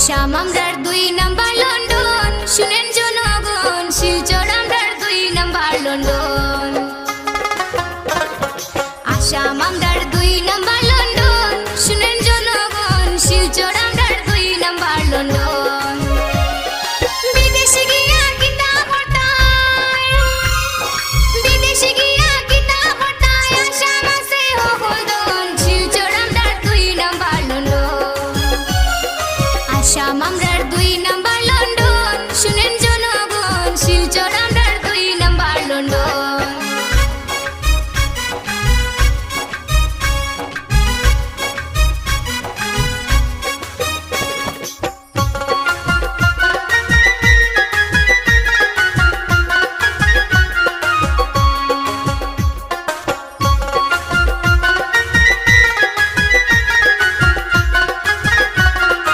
আসাম আমরার 2 number London, শুনেন জনগণ, শিলচর আমরার 2 নাম্বার লন্ডন। আসাম আমরার 2 নাম্বার লন্ডন, শুনেন জনগণ, শিলচর আমরার 2 নাম্বার লন্ডন। বিদেশে গিয়া কিতাব পড়তায়, বিদেশে গিয়া কিতাব পড়তায়, আসাম আছে হলদন, শিলচর আমরার 2 নাম্বার লন্ডন। আসাম আমরার 2 নাম্বার